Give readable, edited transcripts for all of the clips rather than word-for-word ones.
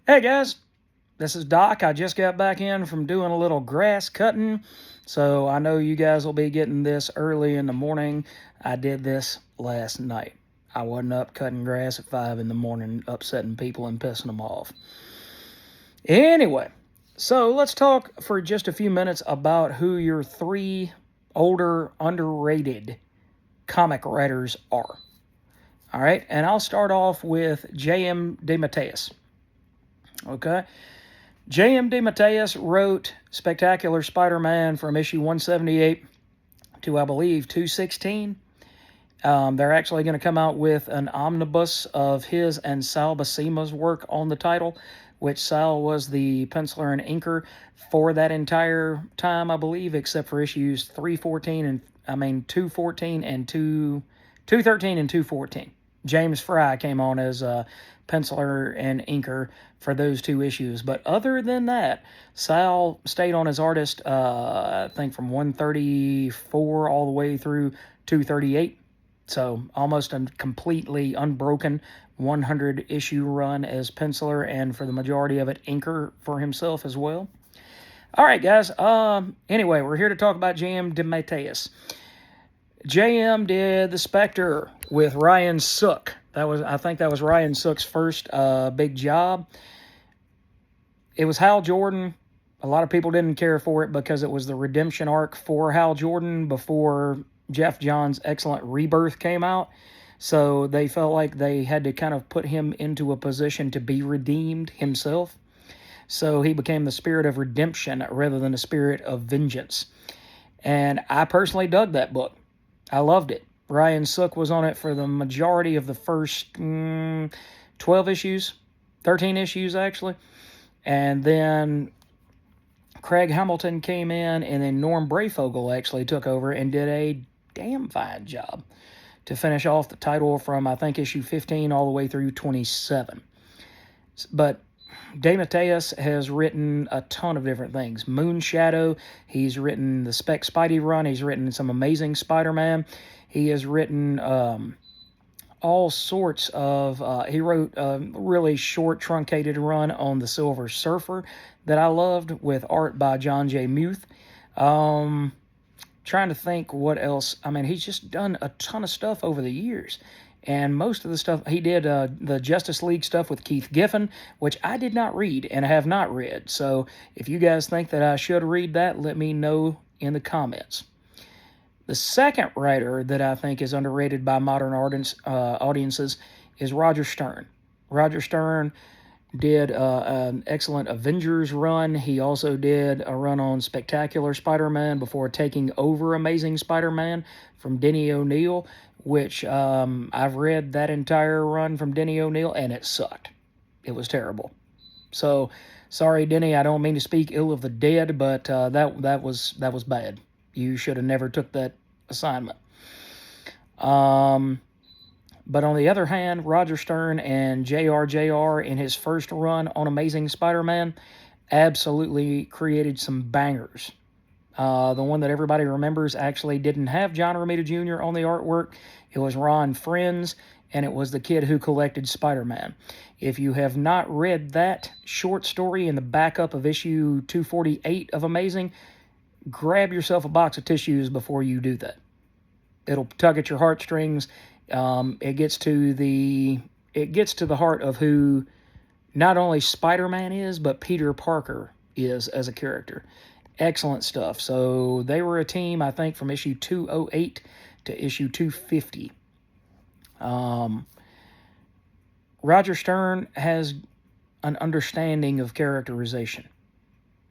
Hey guys, this is Doc. I just got back in from doing a little grass cutting, so I know you guys will be getting this early in the morning. I did this last night. I wasn't up cutting grass at 5 in the morning, upsetting people and pissing them off. Anyway, so let's talk for just a few minutes about who your three older, underrated comic writers are. All right, and I'll start off with J.M. DeMatteis. Okay, J.M. DeMatteis wrote Spectacular Spider-Man from issue 178 to, I believe, 216. They're actually going to come out with an omnibus of his and Sal Buscema's work on the title, which Sal was the penciler and inker for that entire time, I believe, except for issues 314 and 214 and 213 and 214. James Fry came on as a penciler and inker for those two issues. But other than that, Sal stayed on as artist, I think, from 134 all the way through 238. So almost a completely unbroken 100-issue run as penciler, and for the majority of it, inker for himself as well. All right, guys. Anyway, we're here to talk about J.M. DeMatteis. J.M. did The Spectre with Ryan Sook. I think that was Ryan Sook's first big job. It was Hal Jordan. A lot of people didn't care for it because it was the redemption arc for Hal Jordan before Jeff Johns' excellent Rebirth came out. So they felt like they had to kind of put him into a position to be redeemed himself. So he became the spirit of redemption rather than the spirit of vengeance. And I personally dug that book. I loved it. Ryan Sook was on it for the majority of the first 12 issues, 13 issues actually. And then Craig Hamilton came in, and then Norm Brayfogle actually took over and did a damn fine job to finish off the title from, I think, issue 15 all the way through 27. But DeMatteis has written a ton of different things. Moonshadow, he's written the Spidey run, he's written some Amazing Spider-Man, he has written all sorts of, he wrote a really short, truncated run on the Silver Surfer that I loved with art by John J. Muth. Trying to think what else. I mean, he's just done a ton of stuff over the years. And most of the stuff, he did the Justice League stuff with Keith Giffen, which I did not read and have not read. So if you guys think that I should read that, let me know in the comments. The second writer that I think is underrated by modern audiences is Roger Stern. Roger Stern did an excellent Avengers run. He also did a run on Spectacular Spider-Man before taking over Amazing Spider-Man from Denny O'Neil, which I've read that entire run from Denny O'Neil, and it sucked. It was terrible. So, sorry, Denny, I don't mean to speak ill of the dead, but that was bad. You should have never took that assignment. But on the other hand, Roger Stern and JR in his first run on Amazing Spider-Man absolutely created some bangers. The one that everybody remembers actually didn't have John Romita Jr. on the artwork. It was Ron Friends, and it was the kid who collected Spider-Man. If you have not read that short story in the backup of issue 248 of Amazing, grab yourself a box of tissues before you do that. It'll tug at your heartstrings. It gets to the heart of who not only Spider-Man is, but Peter Parker is as a character. Excellent stuff. So they were a team, I think, from issue 208 to issue 250. Roger Stern has an understanding of characterization.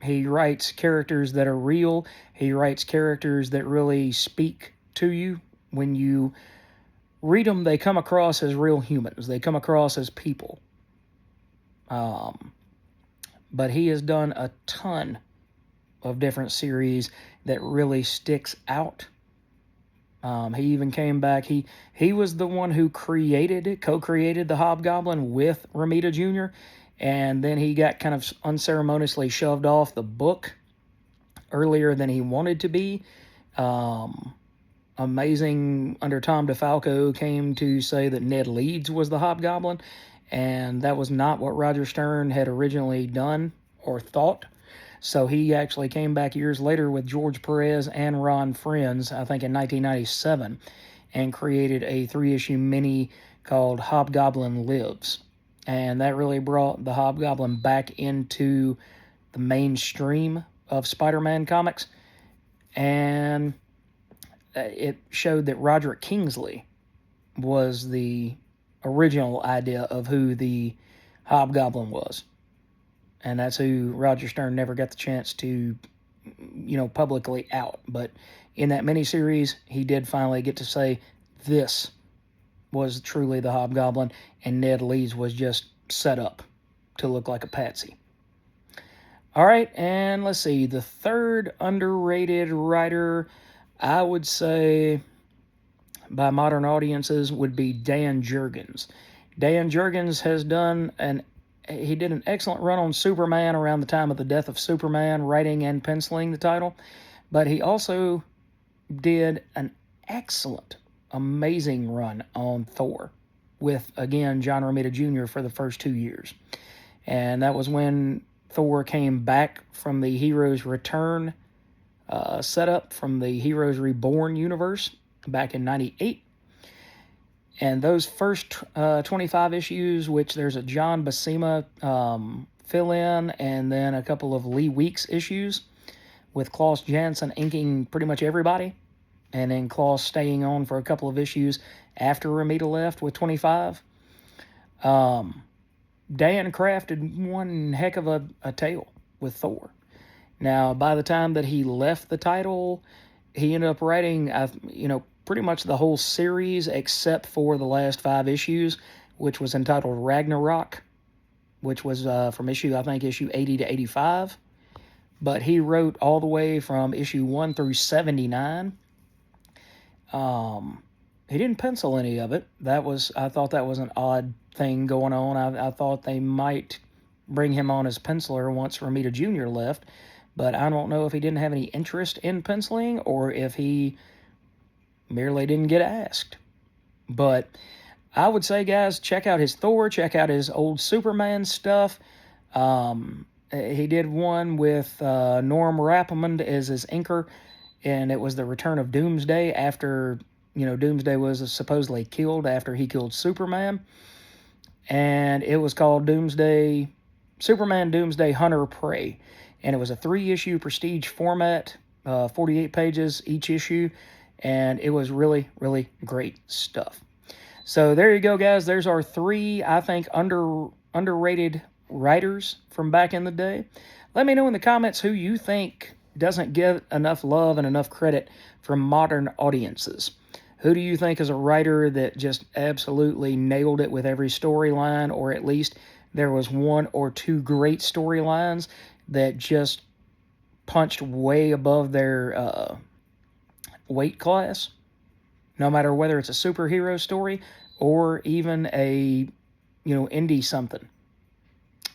He writes characters that are real. He writes characters that really speak to you. When you read them, they come across as real humans. They come across as people. But he has done a ton of different series that really sticks out. He even came back. He was the one who co-created the Hobgoblin with Romita Jr., and then he got kind of unceremoniously shoved off the book earlier than he wanted to be. Amazing under Tom DeFalco came to say that Ned Leeds was the Hobgoblin, and that was not what Roger Stern had originally done or thought. So he actually came back years later with George Perez and Ron Friends, I think in 1997, and created a 3-issue mini called Hobgoblin Lives. And that really brought the Hobgoblin back into the mainstream of Spider-Man comics. And it showed that Roderick Kingsley was the original idea of who the Hobgoblin was. And that's who Roger Stern never got the chance to, publicly out. But in that miniseries, he did finally get to say this was truly the Hobgoblin, and Ned Leeds was just set up to look like a patsy. All right, and let's see. The third underrated writer, I would say, by modern audiences, would be Dan Jurgens. Dan Jurgens has done he did an excellent run on Superman around the time of the death of Superman, writing and penciling the title. But he also did an excellent, amazing run on Thor with, again, John Romita Jr. for the first 2 years. And that was when Thor came back from the Heroes Return setup from the Heroes Reborn universe back in 98. And those first 25 issues, which there's a John Buscema fill-in, and then a couple of Lee Weeks issues, with Klaus Janson inking pretty much everybody, and then Klaus staying on for a couple of issues after Romita left with 25. Dan crafted one heck of a tale with Thor. Now, by the time that he left the title, he ended up writing, pretty much the whole series except for the last 5 issues, which was entitled Ragnarok, which was from issue 80 to 85. But he wrote all the way from issue 1 through 79. He didn't pencil any of it. I thought that was an odd thing going on. I thought they might bring him on as penciler once Romita Jr. left, but I don't know if he didn't have any interest in penciling or if he merely didn't get asked. But I would say, guys, check out his Thor, check out his old Superman stuff. He did one with Norm Rapamund as his inker, and it was the return of Doomsday after, Doomsday was supposedly killed after he killed Superman. And it was called Superman Doomsday Hunter Prey. And it was a 3-issue prestige format, 48 pages each issue. And it was really, really great stuff. So there you go, guys. There's our 3, I think, underrated writers from back in the day. Let me know in the comments who you think doesn't get enough love and enough credit from modern audiences. Who do you think is a writer that just absolutely nailed it with every storyline, or at least there was 1 or 2 great storylines that just punched way above their weight class, no matter whether it's a superhero story or even a, indie something.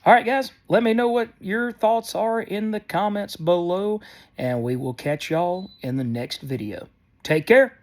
All right, guys, let me know what your thoughts are in the comments below, and we will catch y'all in the next video. Take care.